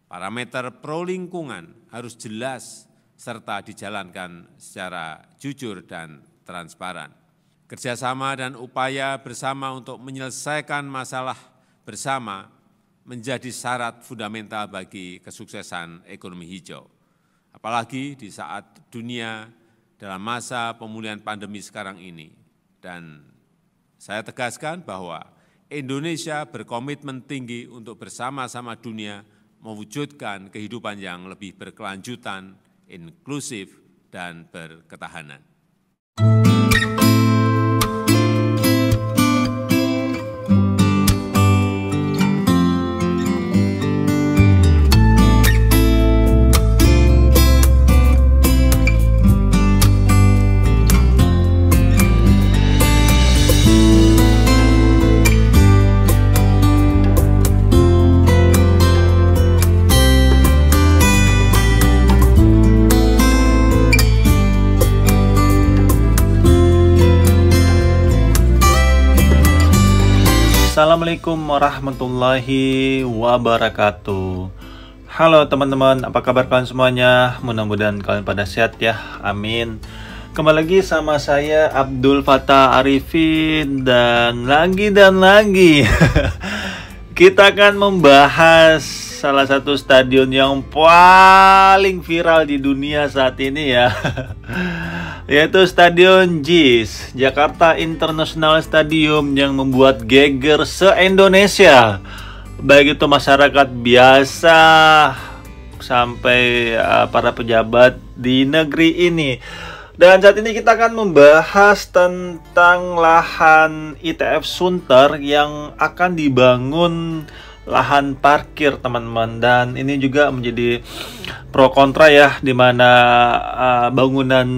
Parameter pro lingkungan harus jelas serta dijalankan secara jujur dan transparan. Kerjasama dan upaya bersama untuk menyelesaikan masalah bersama menjadi syarat fundamental bagi kesuksesan ekonomi hijau. Apalagi di saat dunia dalam masa pemulihan pandemi sekarang ini. Dan saya tegaskan bahwa Indonesia berkomitmen tinggi untuk bersama-sama dunia mewujudkan kehidupan yang lebih berkelanjutan, inklusif, dan berketahanan. Assalamualaikum warahmatullahi wabarakatuh. Halo teman-teman, apa kabar kalian semuanya? Mudah-mudahan kalian pada sehat ya, amin. Kembali lagi sama saya Abdul Fattah Arifin. Dan lagi kita akan membahas salah satu stadion yang paling viral di dunia saat ini ya, yaitu Stadion JIS, Jakarta International Stadium, yang membuat geger se-Indonesia, baik itu masyarakat biasa sampai para pejabat di negeri ini. Dan saat ini kita akan membahas tentang lahan ITF Sunter yang akan dibangun lahan parkir, teman-teman. Dan ini juga menjadi pro kontra ya, dimana bangunan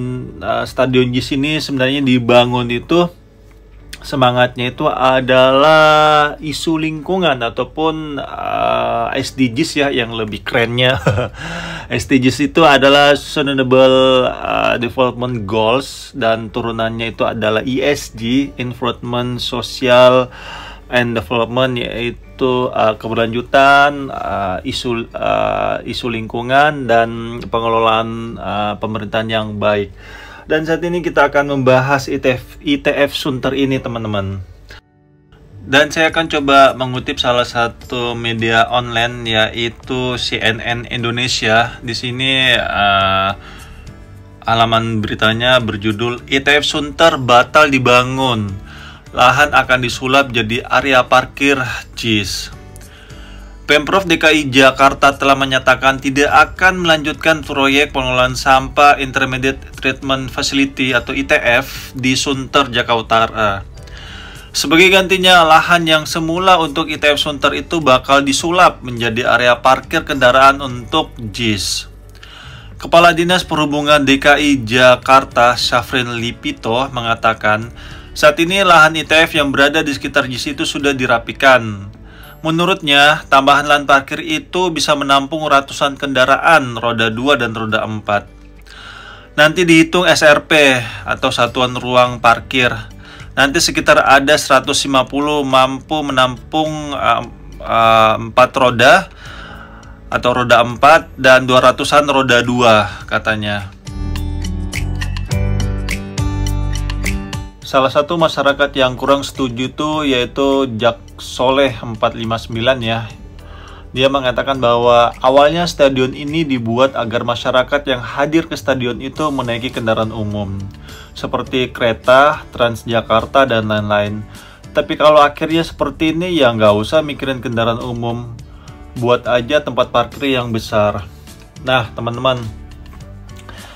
Stadion JIS ini sebenarnya dibangun itu semangatnya itu adalah isu lingkungan ataupun SDGs ya, yang lebih kerennya. SDGs itu adalah Sustainable Development Goals, dan turunannya itu adalah ESG, Environment, Social and Development, yaitu keberlanjutan, isu lingkungan, dan pengelolaan pemerintahan yang baik. Dan saat ini kita akan membahas ITF Sunter ini, teman-teman. Dan saya akan coba mengutip salah satu media online, yaitu CNN Indonesia. Di sini halaman beritanya berjudul ITF Sunter batal dibangun, lahan akan disulap jadi area parkir JIS. Pemprov DKI Jakarta telah menyatakan tidak akan melanjutkan proyek pengelolaan sampah Intermediate Treatment Facility atau ITF di Sunter, Jakarta Utara. Sebagai gantinya, lahan yang semula untuk ITF Sunter itu bakal disulap menjadi area parkir kendaraan untuk JIS. Kepala Dinas Perhubungan DKI Jakarta, Syafrin Lipito, mengatakan saat ini lahan ITF yang berada di sekitar JIS itu sudah dirapikan. Menurutnya, tambahan lahan parkir itu bisa menampung ratusan kendaraan roda 2 dan roda 4. Nanti dihitung SRP atau satuan ruang parkir. Nanti sekitar ada 150 mampu menampung 4 roda atau roda 4 dan 200-an roda 2 katanya. Salah satu masyarakat yang kurang setuju tuh yaitu Jak Soleh 459 ya. Dia mengatakan bahwa awalnya stadion ini dibuat agar masyarakat yang hadir ke stadion itu menaiki kendaraan umum seperti kereta, Transjakarta, dan lain-lain. Tapi kalau akhirnya seperti ini ya nggak usah mikirin kendaraan umum, buat aja tempat parkir yang besar. Nah teman-teman,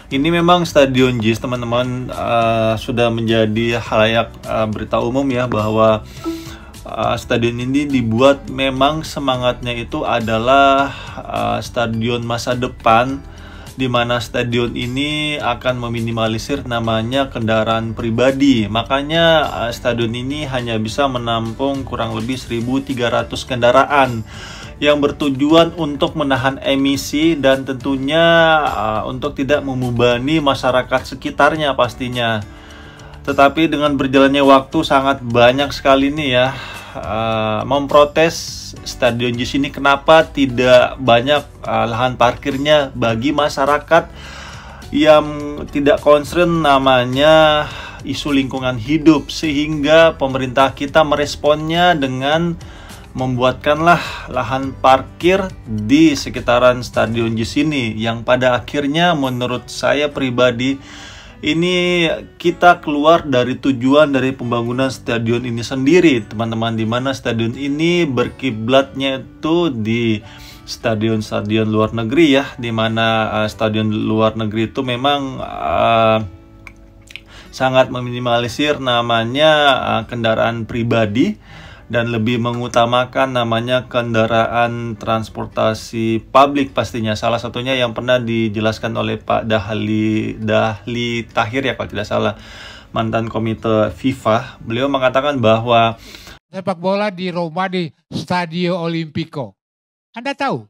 ini memang Stadion JIS, teman-teman, sudah menjadi khalayak berita umum ya, bahwa stadion ini dibuat memang semangatnya itu adalah stadion masa depan, di mana stadion ini akan meminimalisir namanya kendaraan pribadi. Makanya stadion ini hanya bisa menampung kurang lebih 1.300 kendaraan yang bertujuan untuk menahan emisi dan tentunya untuk tidak membebani masyarakat sekitarnya pastinya. Tetapi dengan berjalannya waktu sangat banyak sekali nih ya memprotes Stadion JIS ini kenapa tidak banyak lahan parkirnya bagi masyarakat yang tidak concern namanya isu lingkungan hidup, sehingga pemerintah kita meresponnya dengan membuatkanlah lahan parkir di sekitaran Stadion JIS ini, yang pada akhirnya menurut saya pribadi ini kita keluar dari tujuan dari pembangunan stadion ini sendiri, teman-teman, di mana stadion ini berkiblatnya itu di stadion-stadion luar negeri ya, di mana stadion luar negeri itu memang sangat meminimalisir namanya kendaraan pribadi dan lebih mengutamakan namanya kendaraan transportasi publik pastinya. Salah satunya yang pernah dijelaskan oleh Pak Dahli Tahir ya kalau tidak salah, mantan komite FIFA. Beliau mengatakan bahwa sepak bola di Roma di Stadio Olimpico. Anda tahu,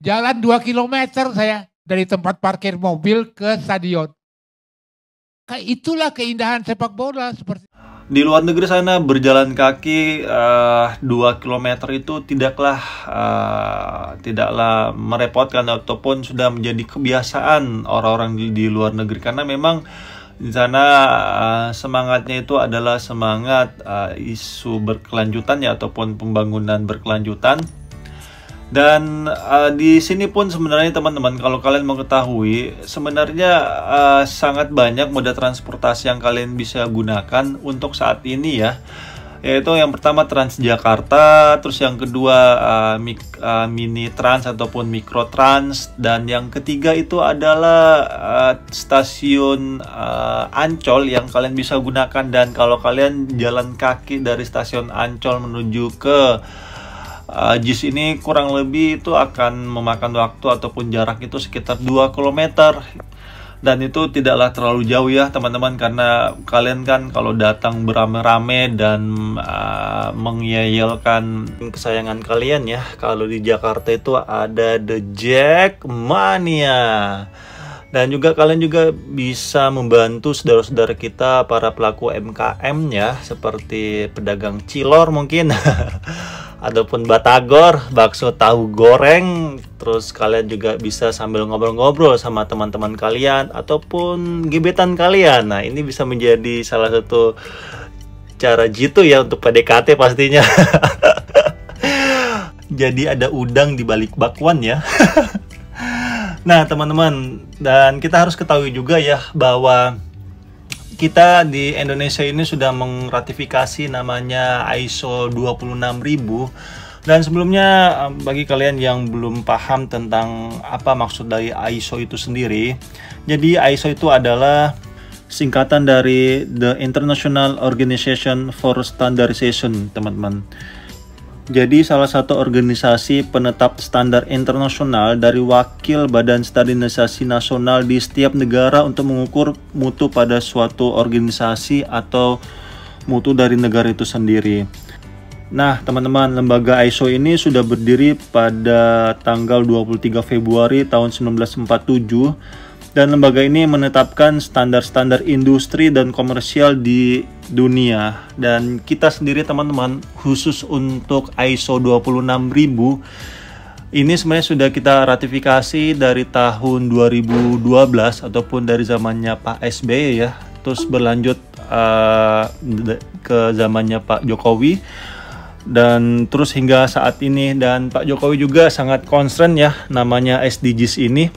jalan 2 km saya dari tempat parkir mobil ke stadion. Itulah keindahan sepak bola seperti di luar negeri sana berjalan kaki 2 km itu tidaklah merepotkan ataupun sudah menjadi kebiasaan orang-orang di luar negeri, karena memang di sana semangatnya itu adalah semangat isu berkelanjutan ya, ataupun pembangunan berkelanjutan. Dan di sini pun sebenarnya teman-teman, kalau kalian mengetahui, sebenarnya sangat banyak moda transportasi yang kalian bisa gunakan untuk saat ini ya. Yaitu yang pertama Transjakarta, terus yang kedua Mini Trans ataupun Mikro Trans, dan yang ketiga itu adalah stasiun Ancol yang kalian bisa gunakan. Dan kalau kalian jalan kaki dari stasiun Ancol menuju ke JIS ini kurang lebih itu akan memakan waktu ataupun jarak itu sekitar 2 km. Dan itu tidaklah terlalu jauh ya teman-teman, karena kalian kan kalau datang beramai-ramai dan mengyayalkan kesayangan kalian ya, kalau di Jakarta itu ada The Jackmania. Dan juga kalian juga bisa membantu saudara-saudara kita para pelaku MKM ya, seperti pedagang cilor mungkin ataupun batagor, bakso tahu goreng. Terus kalian juga bisa sambil ngobrol-ngobrol sama teman-teman kalian ataupun gebetan kalian. Nah, ini bisa menjadi salah satu cara jitu ya untuk PDKT pastinya. Jadi ada udang di balik bakwan ya. Nah teman-teman, dan kita harus ketahui juga ya bahwa kita di Indonesia ini sudah meratifikasi namanya ISO 26000. Dan sebelumnya bagi kalian yang belum paham tentang apa maksud dari ISO itu sendiri, jadi ISO itu adalah singkatan dari The International Organization for Standardization, teman-teman. Jadi salah satu organisasi penetap standar internasional dari wakil Badan Standarisasi Nasional di setiap negara untuk mengukur mutu pada suatu organisasi atau mutu dari negara itu sendiri. Nah teman-teman, lembaga ISO ini sudah berdiri pada tanggal 23 Februari tahun 1947. Dan lembaga ini menetapkan standar-standar industri dan komersial di dunia. Dan kita sendiri teman-teman, khusus untuk ISO 26000 ini sebenarnya sudah kita ratifikasi dari tahun 2012 ataupun dari zamannya Pak SBY ya. Terus berlanjut ke zamannya Pak Jokowi. Dan terus hingga saat ini, dan Pak Jokowi juga sangat concern ya namanya SDGs ini.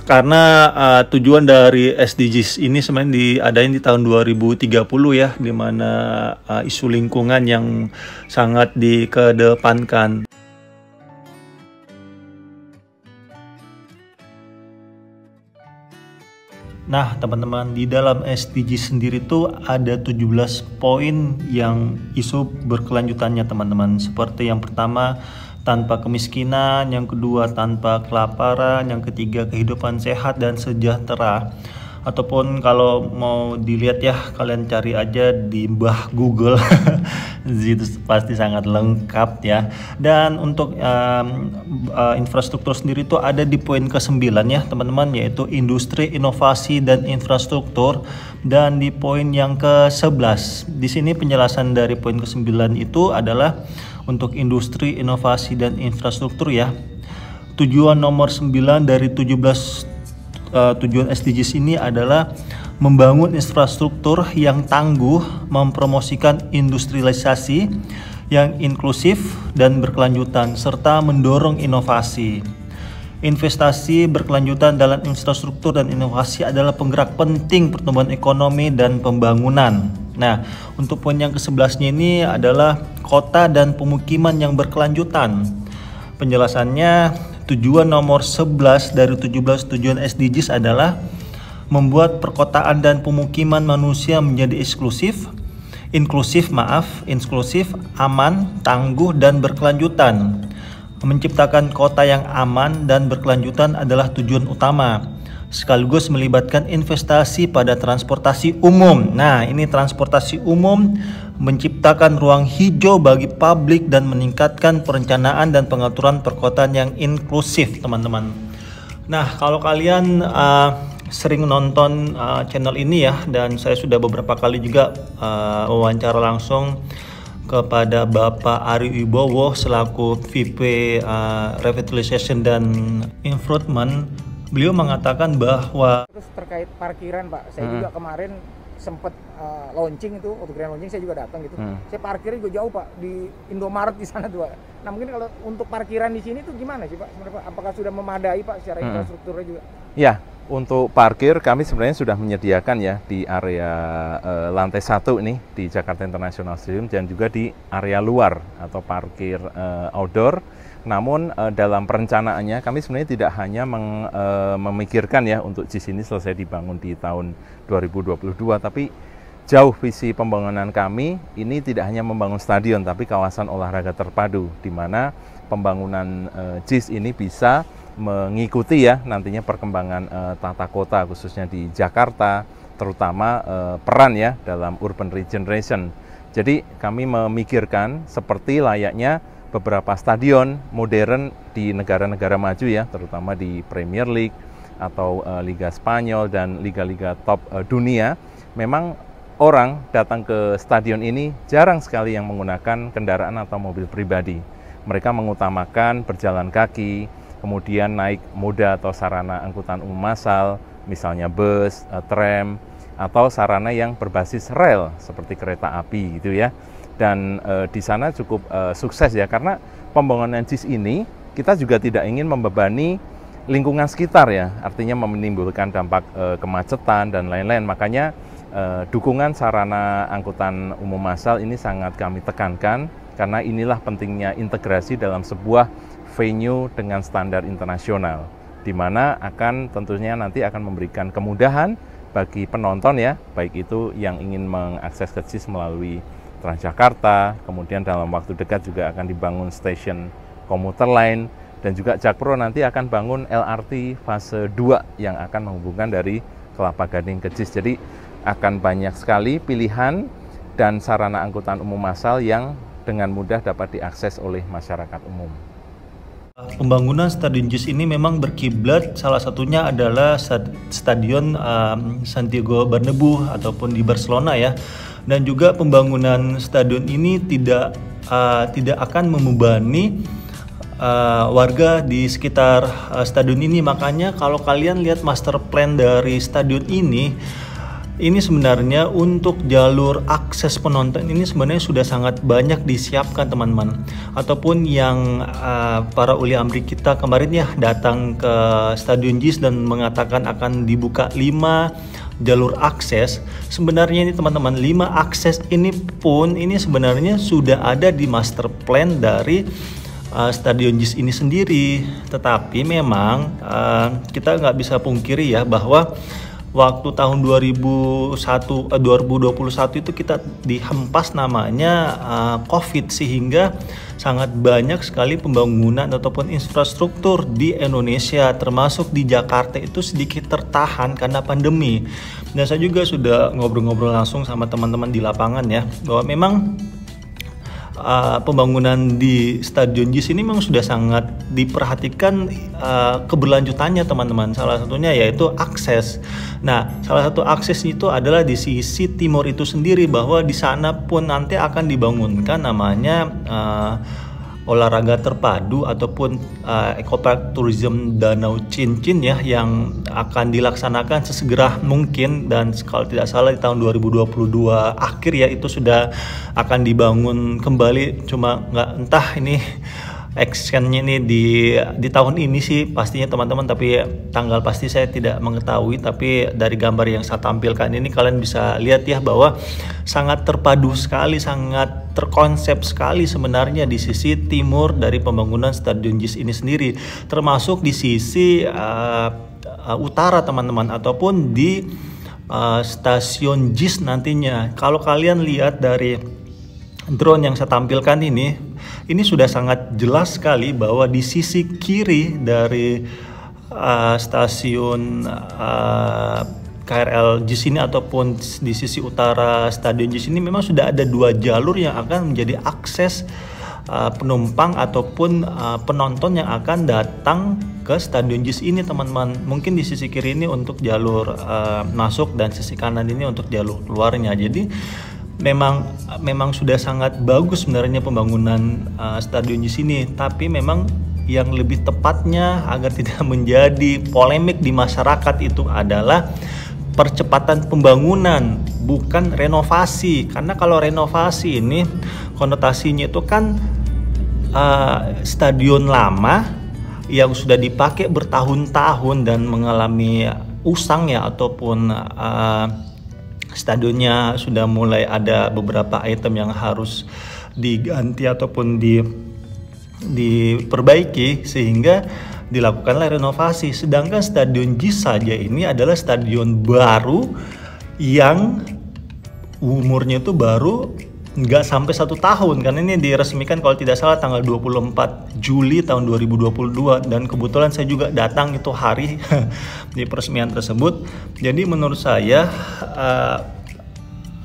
Karena tujuan dari SDGs ini sebenarnya diadain di tahun 2030 ya, di mana isu lingkungan yang sangat dikedepankan. Nah teman-teman, di dalam SDGs sendiri tuh ada 17 poin yang isu berkelanjutannya teman-teman. Seperti yang pertama, tanpa kemiskinan, yang kedua tanpa kelaparan, yang ketiga kehidupan sehat dan sejahtera. Ataupun kalau mau dilihat ya, kalian cari aja di Mbah Google. Itu pasti sangat lengkap ya. Dan untuk infrastruktur sendiri itu ada di poin ke-9 ya teman-teman, yaitu industri, inovasi dan infrastruktur. Dan di poin yang ke-11, di sini penjelasan dari poin ke-9 itu adalah untuk industri, inovasi, dan infrastruktur ya. Tujuan nomor 9 dari 17 tujuan SDGs ini adalah membangun infrastruktur yang tangguh, mempromosikan industrialisasi yang inklusif dan berkelanjutan, serta mendorong inovasi. Investasi berkelanjutan dalam infrastruktur dan inovasi adalah penggerak penting pertumbuhan ekonomi dan pembangunan. Nah, untuk poin yang ke-11-nya ini adalah kota dan pemukiman yang berkelanjutan. Penjelasannya, tujuan nomor 11 dari 17 tujuan SDGs adalah membuat perkotaan dan pemukiman manusia menjadi inklusif, aman, tangguh, dan berkelanjutan. Menciptakan kota yang aman dan berkelanjutan adalah tujuan utama, sekaligus melibatkan investasi pada transportasi umum. Nah, ini transportasi umum, menciptakan ruang hijau bagi publik dan meningkatkan perencanaan dan pengaturan perkotaan yang inklusif, teman-teman. Nah, kalau kalian sering nonton channel ini ya, dan saya sudah beberapa kali juga wawancara langsung kepada Bapak Ari Wibowo selaku VP Revitalization dan Improvement. Beliau mengatakan bahwa terus terkait parkiran Pak, saya juga kemarin sempat launching itu, waktu grand launching saya juga datang gitu. Saya parkirnya juga jauh Pak, di Indomaret di sana tuh Pak. Nah mungkin kalau untuk parkiran di sini tuh gimana sih Pak sebenarnya Pak? Apakah sudah memadai Pak secara infrastrukturnya juga? Ya, untuk parkir kami sebenarnya sudah menyediakan ya di area lantai 1 nih di Jakarta International Stadium dan juga di area luar atau parkir outdoor. Namun dalam perencanaannya kami sebenarnya tidak hanya memikirkan ya untuk JIS ini selesai dibangun di tahun 2022, tapi jauh visi pembangunan kami ini tidak hanya membangun stadion tapi kawasan olahraga terpadu, di mana pembangunan JIS ini bisa mengikuti ya nantinya perkembangan tata kota khususnya di Jakarta, terutama peran ya dalam urban regeneration. Jadi kami memikirkan seperti layaknya beberapa stadion modern di negara-negara maju ya, terutama di Premier League atau Liga Spanyol dan liga-liga top dunia. Memang orang datang ke stadion ini jarang sekali yang menggunakan kendaraan atau mobil pribadi. Mereka mengutamakan berjalan kaki, kemudian naik moda atau sarana angkutan umum massal, misalnya bus, tram, atau sarana yang berbasis rel seperti kereta api gitu ya. Dan di sana cukup sukses ya, karena pembangunan JIS ini kita juga tidak ingin membebani lingkungan sekitar ya, artinya menimbulkan dampak kemacetan dan lain-lain. Makanya dukungan sarana angkutan umum massal ini sangat kami tekankan, karena inilah pentingnya integrasi dalam sebuah venue dengan standar internasional, di mana akan tentunya nanti akan memberikan kemudahan bagi penonton ya, baik itu yang ingin mengakses ke JIS melalui Transjakarta, kemudian dalam waktu dekat juga akan dibangun stasiun komuter lain, dan juga Jakpro nanti akan bangun LRT fase 2 yang akan menghubungkan dari Kelapa Gading ke JIS. Jadi akan banyak sekali pilihan dan sarana angkutan umum massal yang dengan mudah dapat diakses oleh masyarakat umum. Pembangunan Stadion JIS ini memang berkiblat, salah satunya adalah Stadion Santiago Bernabeu ataupun di Barcelona ya. Dan juga pembangunan stadion ini tidak akan membebani warga di sekitar stadion ini. Makanya kalau kalian lihat master plan dari stadion ini sebenarnya untuk jalur akses penonton ini sebenarnya sudah sangat banyak disiapkan teman-teman. Ataupun yang para uli amri kita kemarin ya datang ke Stadion JIS dan mengatakan akan dibuka 5 jalur akses. Sebenarnya ini teman-teman, 5 akses ini pun ini sebenarnya sudah ada di master plan dari Stadion JIS ini sendiri. Tetapi memang kita nggak bisa pungkiri ya bahwa waktu tahun 2021 itu kita dihempas namanya COVID, sehingga sangat banyak sekali pembangunan ataupun infrastruktur di Indonesia termasuk di Jakarta itu sedikit tertahan karena pandemi. Dan saya juga sudah ngobrol-ngobrol langsung sama teman-teman di lapangan ya, bahwa memang pembangunan di Stadion JIS ini memang sudah sangat diperhatikan keberlanjutannya teman-teman. Salah satunya yaitu akses. Nah, salah satu akses itu adalah di sisi timur itu sendiri, bahwa di sana pun nanti akan dibangunkan namanya olahraga terpadu ataupun Ecopark Tourism Danau Cincin ya, yang akan dilaksanakan sesegera mungkin, dan kalau tidak salah di tahun 2022 akhir ya itu sudah akan dibangun kembali. Cuma nggak entah ini actionnya ini di tahun ini sih pastinya teman-teman, tapi tanggal pasti saya tidak mengetahui. Tapi dari gambar yang saya tampilkan ini kalian bisa lihat ya bahwa sangat terpadu sekali, sangat terkonsep sekali sebenarnya di sisi timur dari pembangunan Stadion JIS ini sendiri, termasuk di sisi utara teman-teman, ataupun di stasiun JIS nantinya. Kalau kalian lihat dari drone yang saya tampilkan ini sudah sangat jelas sekali bahwa di sisi kiri dari stasiun KRL JIS ini ataupun di sisi utara Stadion JIS ini memang sudah ada 2 jalur yang akan menjadi akses penumpang ataupun penonton yang akan datang ke Stadion JIS ini teman-teman. Mungkin di sisi kiri ini untuk jalur masuk dan sisi kanan ini untuk jalur keluarnya. Jadi memang sudah sangat bagus sebenarnya pembangunan Stadion JIS ini, tapi memang yang lebih tepatnya agar tidak menjadi polemik di masyarakat itu adalah percepatan pembangunan, bukan renovasi. Karena kalau renovasi ini konotasinya itu kan stadion lama yang sudah dipakai bertahun-tahun dan mengalami usang ya, ataupun stadionnya sudah mulai ada beberapa item yang harus diganti ataupun diperbaiki, sehingga dilakukanlah renovasi. Sedangkan Stadion JIS saja ini adalah stadion baru yang umurnya itu baru nggak sampai 1 tahun, karena ini diresmikan kalau tidak salah tanggal 24 Juli tahun 2022, dan kebetulan saya juga datang itu hari di peresmian tersebut. Jadi menurut saya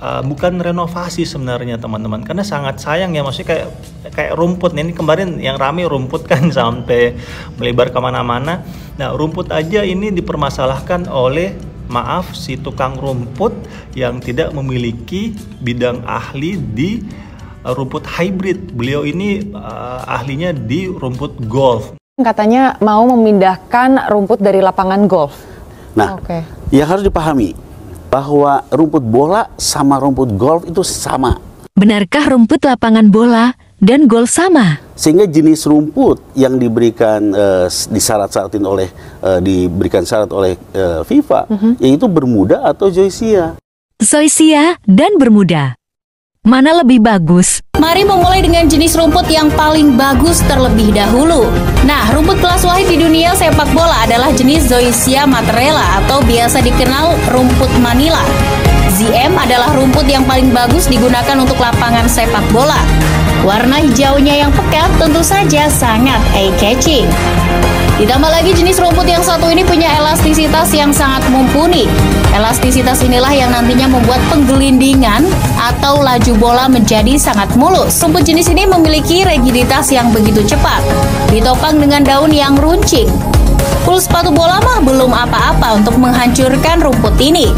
bukan renovasi sebenarnya teman-teman, karena sangat sayang ya, maksudnya kayak rumput ini kemarin yang rame rumput kan sampai melebar kemana-mana. Nah, rumput aja ini dipermasalahkan oleh si tukang rumput yang tidak memiliki bidang ahli di rumput hybrid. Beliau ini ahlinya di rumput golf. Katanya mau memindahkan rumput dari lapangan golf. Nah, yang harus dipahami bahwa rumput bola sama rumput golf itu sama. Benarkah rumput lapangan bola dan golf sama? Sehingga jenis rumput yang diberikan diberikan syarat oleh FIFA, yaitu Bermuda atau Zoysia. Zoysia dan Bermuda, mana lebih bagus? Mari memulai dengan jenis rumput yang paling bagus terlebih dahulu. Nah, rumput kelas wahid di dunia sepak bola adalah jenis Zoysia Matrela atau biasa dikenal rumput Manila. ZM adalah rumput yang paling bagus digunakan untuk lapangan sepak bola. Warna hijaunya yang pekat tentu saja sangat eye-catching. Ditambah lagi jenis rumput yang satu ini punya elastisitas yang sangat mumpuni. Elastisitas inilah yang nantinya membuat penggelindingan atau laju bola menjadi sangat mulus. Rumput jenis ini memiliki rigiditas yang begitu cepat, ditopang dengan daun yang runcing. Full sepatu bola mah belum apa-apa untuk menghancurkan rumput ini.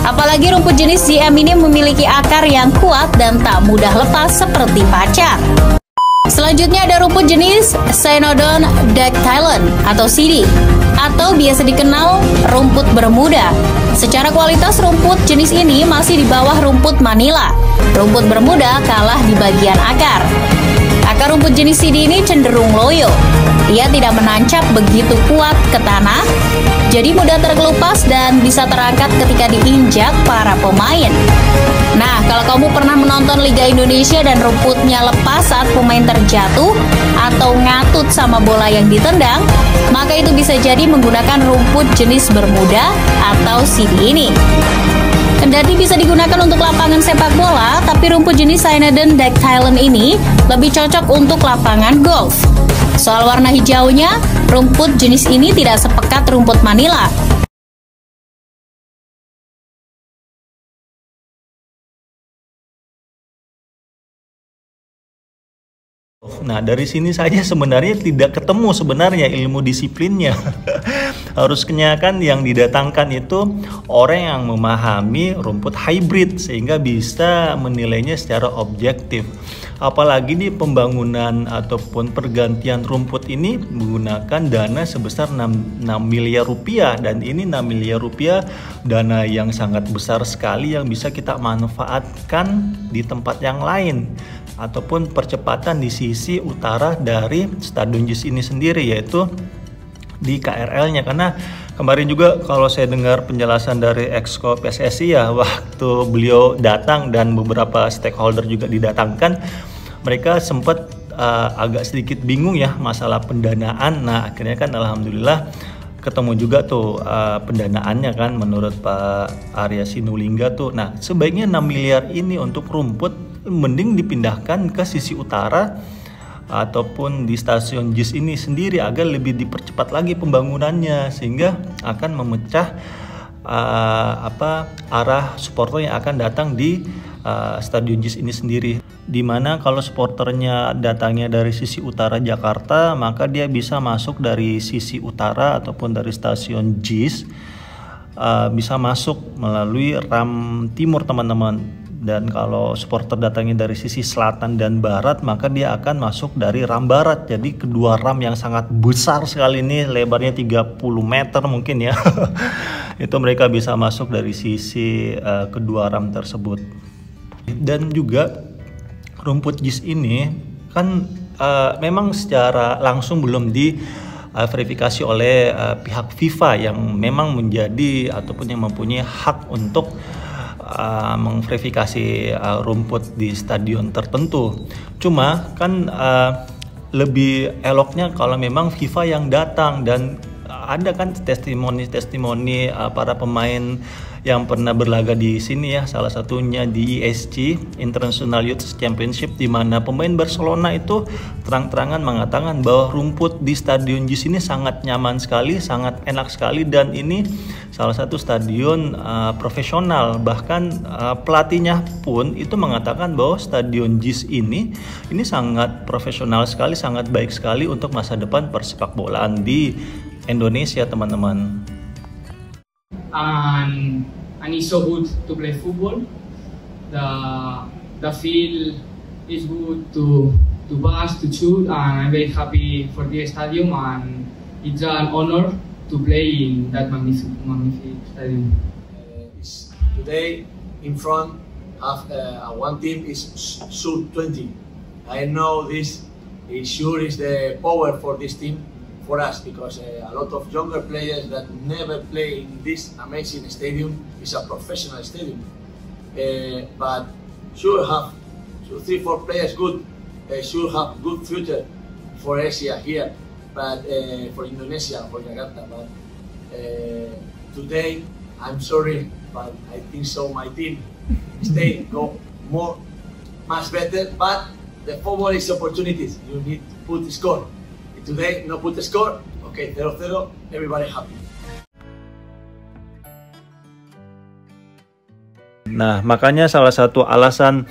Apalagi rumput jenis ZM ini memiliki akar yang kuat dan tak mudah lepas seperti pacar. Selanjutnya ada rumput jenis Cynodon Dactylon atau CD, atau biasa dikenal rumput Bermuda. Secara kualitas rumput jenis ini masih di bawah rumput Manila. Rumput Bermuda kalah di bagian akar. Akar rumput jenis CD ini cenderung loyo. Ia tidak menancap begitu kuat ke tanah, jadi mudah terkelupas dan bisa terangkat ketika diinjak para pemain. Nah, kalau kamu pernah menonton Liga Indonesia dan rumputnya lepas saat pemain terjatuh atau ngatut sama bola yang ditendang, maka itu bisa jadi menggunakan rumput jenis Bermuda atau CD ini. Kendati bisa digunakan untuk lapangan sepak bola, tapi rumput jenis Cynodon Dactylon ini lebih cocok untuk lapangan golf. Soal warna hijaunya, rumput jenis ini tidak sepekat rumput Manila. golf. Nah, dari sini saja sebenarnya tidak ketemu sebenarnya ilmu disiplinnya. Harusnya kan yang didatangkan itu orang yang memahami rumput hybrid sehingga bisa menilainya secara objektif. Apalagi di pembangunan ataupun pergantian rumput ini menggunakan dana sebesar 6 miliar rupiah, dan ini 6 miliar rupiah dana yang sangat besar sekali yang bisa kita manfaatkan di tempat yang lain ataupun percepatan di sisi utara dari Stadion JIS ini sendiri, yaitu di KRL-nya. Karena kemarin juga kalau saya dengar penjelasan dari Exco PSSI ya, waktu beliau datang dan beberapa stakeholder juga didatangkan, mereka sempat agak sedikit bingung ya masalah pendanaan. Nah, akhirnya kan alhamdulillah ketemu juga tuh pendanaannya kan menurut Pak Arya Sinulinga tuh. Nah, sebaiknya 6 miliar ini untuk rumput mending dipindahkan ke sisi utara ataupun di stasiun JIS ini sendiri agar lebih dipercepat lagi pembangunannya, sehingga akan memecah arah supporter yang akan datang di Stadion JIS ini sendiri. Dimana kalau supporternya datangnya dari sisi utara Jakarta, maka dia bisa masuk dari sisi utara ataupun dari stasiun JIS, bisa masuk melalui ram timur teman-teman. Dan kalau supporter datangnya dari sisi selatan dan barat, maka dia akan masuk dari ram barat. Jadi kedua ram yang sangat besar sekali ini, lebarnya 30 meter mungkin ya. Itu mereka bisa masuk dari sisi kedua ram tersebut. Dan juga rumput JIS ini kan memang secara langsung belum diverifikasi oleh pihak FIFA yang memang menjadi ataupun yang mempunyai hak untuk memverifikasi rumput di stadion tertentu. Cuma kan lebih eloknya kalau memang FIFA yang datang, dan ada kan testimoni para pemain yang pernah berlaga di sini ya, salah satunya di ISC International Youth Championship, di mana pemain Barcelona itu terang-terangan mengatakan bahwa rumput di Stadion JIS ini sangat nyaman sekali, sangat enak sekali, dan ini salah satu stadion profesional. Bahkan pelatihnya pun itu mengatakan bahwa Stadion JIS ini sangat profesional sekali, sangat baik sekali untuk masa depan persepak bolaan di Indonesia, teman-teman. And it's so good to play football. The field is good to pass, to shoot, and I'm very happy for this stadium, and it's an honor to play in that magnificent stadium. Today in front of one team is Sur 20. I know this is sure is the power for this team, for us, because a lot of younger players that never play in this amazing stadium. Is a professional stadium, but sure have 3-4 players good, sure have good future for Asia here, but for Indonesia, for Jakarta. But today I'm sorry, but I think so my team go much better, but the football is opportunities. You need to put the score. Today, no put the score. Okay, 0-0, everybody happy. Nah, makanya salah satu alasan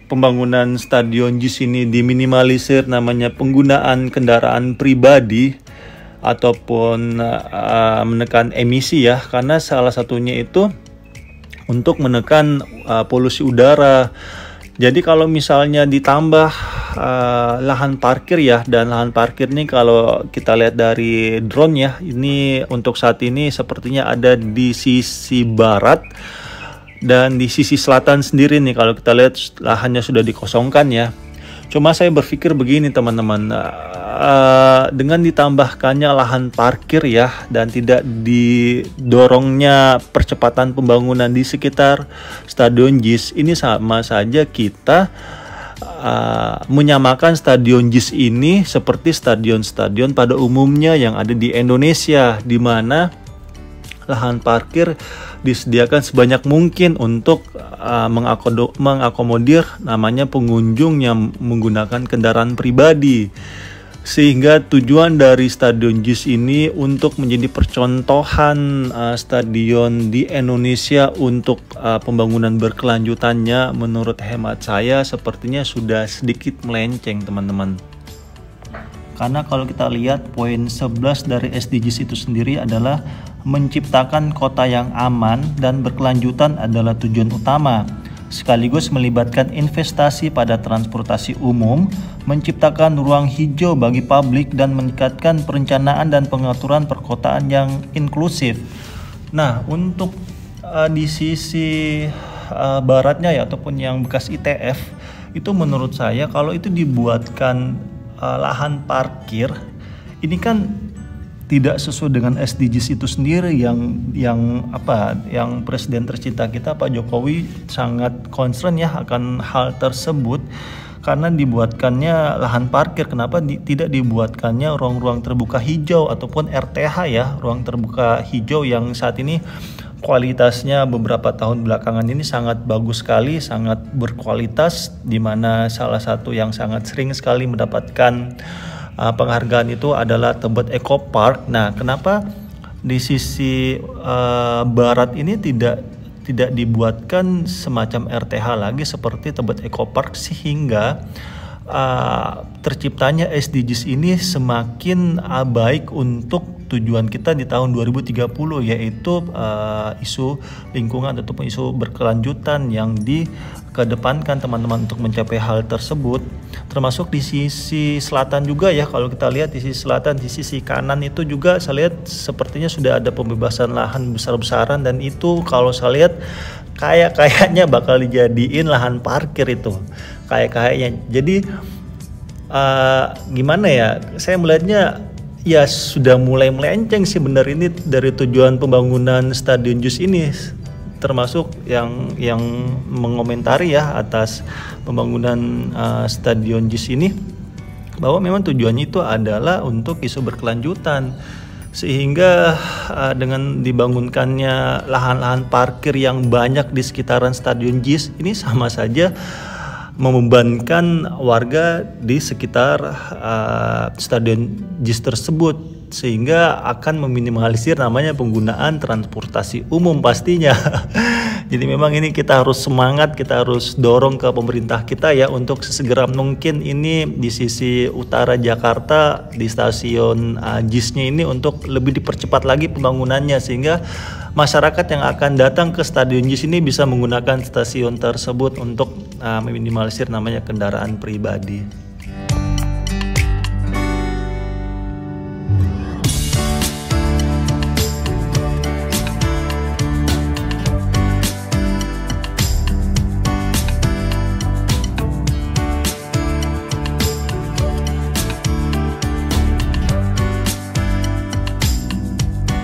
pembangunan Stadion JIS ini diminimalisir namanya penggunaan kendaraan pribadi ataupun menekan emisi ya, karena salah satunya itu untuk menekan polusi udara. Jadi kalau misalnya ditambah lahan parkir ya, dan lahan parkir ini kalau kita lihat dari drone ya, ini untuk saat ini sepertinya ada di sisi barat, dan di sisi selatan sendiri nih kalau kita lihat lahannya sudah dikosongkan ya. Cuma saya berpikir begini teman-teman, dengan ditambahkannya lahan parkir ya, dan tidak didorongnya percepatan pembangunan di sekitar Stadion JIS, ini sama saja kita menyamakan Stadion JIS ini seperti stadion-stadion pada umumnya yang ada di Indonesia, di mana lahan parkir disediakan sebanyak mungkin untuk mengakomodir namanya pengunjung yang menggunakan kendaraan pribadi. Sehingga tujuan dari Stadion JIS ini untuk menjadi percontohan stadion di Indonesia untuk pembangunan berkelanjutannya, menurut hemat saya sepertinya sudah sedikit melenceng, teman-teman. Karena kalau kita lihat poin 11 dari SDGs itu sendiri adalah menciptakan kota yang aman dan berkelanjutan adalah tujuan utama, sekaligus melibatkan investasi pada transportasi umum, menciptakan ruang hijau bagi publik, dan meningkatkan perencanaan dan pengaturan perkotaan yang inklusif. Nah, untuk di sisi baratnya ya, ataupun yang bekas ITF, itu menurut saya kalau itu dibuatkan lahan parkir, ini kan tidak sesuai dengan SDGs itu sendiri yang Presiden tercinta kita Pak Jokowi sangat concern ya akan hal tersebut, karena dibuatkannya lahan parkir. Kenapa tidak dibuatkannya ruang-ruang terbuka hijau ataupun RTH ya, ruang terbuka hijau yang saat ini kualitasnya beberapa tahun belakangan ini sangat bagus sekali, sangat berkualitas, di mana salah satu yang sangat sering sekali mendapatkan penghargaan itu adalah Tebet Eco Park. Nah, kenapa di sisi barat ini tidak dibuatkan semacam RTH lagi seperti Tebet Eco Park, sehingga terciptanya SDGs ini semakin baik untuk tujuan kita di tahun 2030, yaitu isu lingkungan ataupun isu berkelanjutan yang dikedepankan teman-teman untuk mencapai hal tersebut. Termasuk di sisi selatan juga ya, kalau kita lihat di sisi selatan, di sisi kanan itu juga saya lihat sepertinya sudah ada pembebasan lahan besar-besaran, dan itu kalau saya lihat kayaknya bakal dijadiin lahan parkir itu, kayaknya. Jadi gimana ya, saya melihatnya ya sudah mulai melenceng sih benar ini dari tujuan pembangunan Stadion JIS ini, termasuk yang mengomentari ya atas pembangunan Stadion JIS ini, bahwa memang tujuannya itu adalah untuk isu berkelanjutan, sehingga dengan dibangunkannya lahan-lahan parkir yang banyak di sekitaran Stadion JIS ini sama saja membebankan warga di sekitar Stadion JIS tersebut, sehingga akan meminimalisir namanya penggunaan transportasi umum pastinya. Jadi memang ini kita harus semangat, kita harus dorong ke pemerintah kita ya untuk sesegera mungkin ini di sisi utara Jakarta di stasiun JIS-nya ini untuk lebih dipercepat lagi pembangunannya, sehingga masyarakat yang akan datang ke Stadion JIS ini bisa menggunakan stasiun tersebut untuk meminimalisir namanya kendaraan pribadi.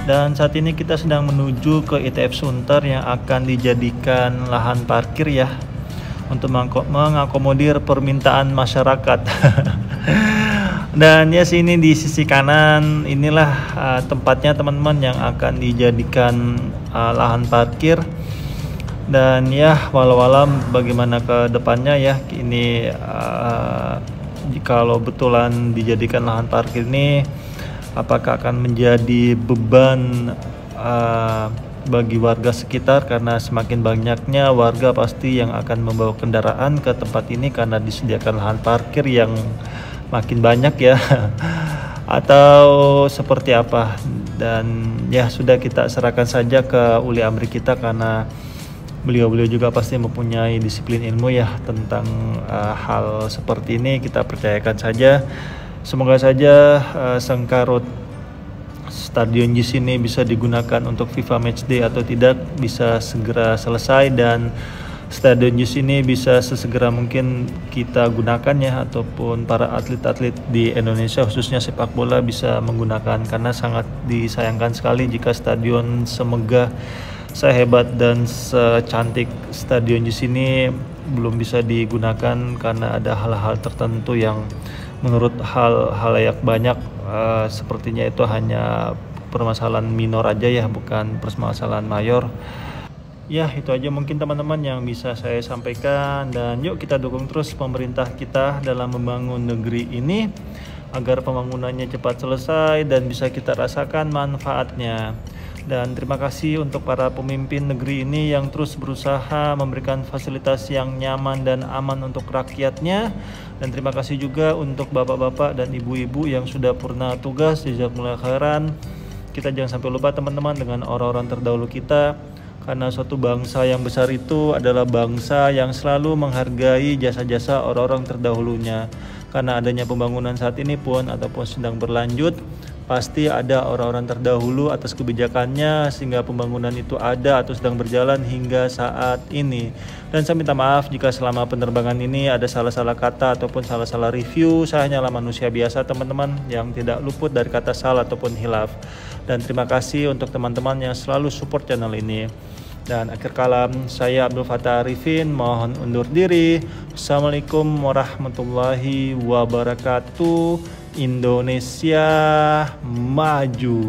Dan saat ini kita sedang menuju ke ITF Sunter yang akan dijadikan lahan parkir ya, untuk mengakomodir permintaan masyarakat. Dan ya sini di sisi kanan inilah tempatnya teman-teman yang akan dijadikan lahan parkir. Dan ya walau-alam bagaimana ke depannya ya, ini kalau betulan dijadikan lahan parkir ini, apakah akan menjadi beban bagi warga sekitar, karena semakin banyaknya warga pasti yang akan membawa kendaraan ke tempat ini karena disediakan lahan parkir yang makin banyak ya, atau seperti apa. Dan ya sudah, kita serahkan saja ke uli amri kita, karena beliau-beliau juga pasti mempunyai disiplin ilmu ya tentang hal seperti ini. Kita percayakan saja. Semoga saja sengkarut Stadion JIS ini bisa digunakan untuk FIFA Matchday atau tidak bisa segera selesai, dan Stadion JIS ini bisa sesegera mungkin kita gunakan ya, ataupun para atlet-atlet di Indonesia khususnya sepak bola bisa menggunakan, karena sangat disayangkan sekali jika stadion semegah, sehebat dan secantik Stadion JIS ini belum bisa digunakan karena ada hal-hal tertentu yang menurut halayak banyak sepertinya itu hanya permasalahan minor aja ya, bukan permasalahan mayor. Ya itu aja mungkin teman-teman yang bisa saya sampaikan, dan yuk kita dukung terus pemerintah kita dalam membangun negeri ini agar pembangunannya cepat selesai dan bisa kita rasakan manfaatnya. Dan terima kasih untuk para pemimpin negeri ini yang terus berusaha memberikan fasilitas yang nyaman dan aman untuk rakyatnya. Dan terima kasih juga untuk bapak-bapak dan ibu-ibu yang sudah purna tugas. Jazakumullah khairan. Kita jangan sampai lupa teman-teman dengan orang-orang terdahulu kita, karena suatu bangsa yang besar itu adalah bangsa yang selalu menghargai jasa-jasa orang-orang terdahulunya. Karena adanya pembangunan saat ini pun ataupun sedang berlanjut, pasti ada orang-orang terdahulu atas kebijakannya sehingga pembangunan itu ada atau sedang berjalan hingga saat ini. Dan saya minta maaf jika selama penerbangan ini ada salah-salah kata ataupun salah-salah review. Saya hanyalah manusia biasa teman-teman yang tidak luput dari kata salah ataupun hilaf. Dan terima kasih untuk teman-teman yang selalu support channel ini. Dan akhir kalam, saya Abdul Fattah Arifin mohon undur diri. Assalamualaikum warahmatullahi wabarakatuh. Indonesia maju.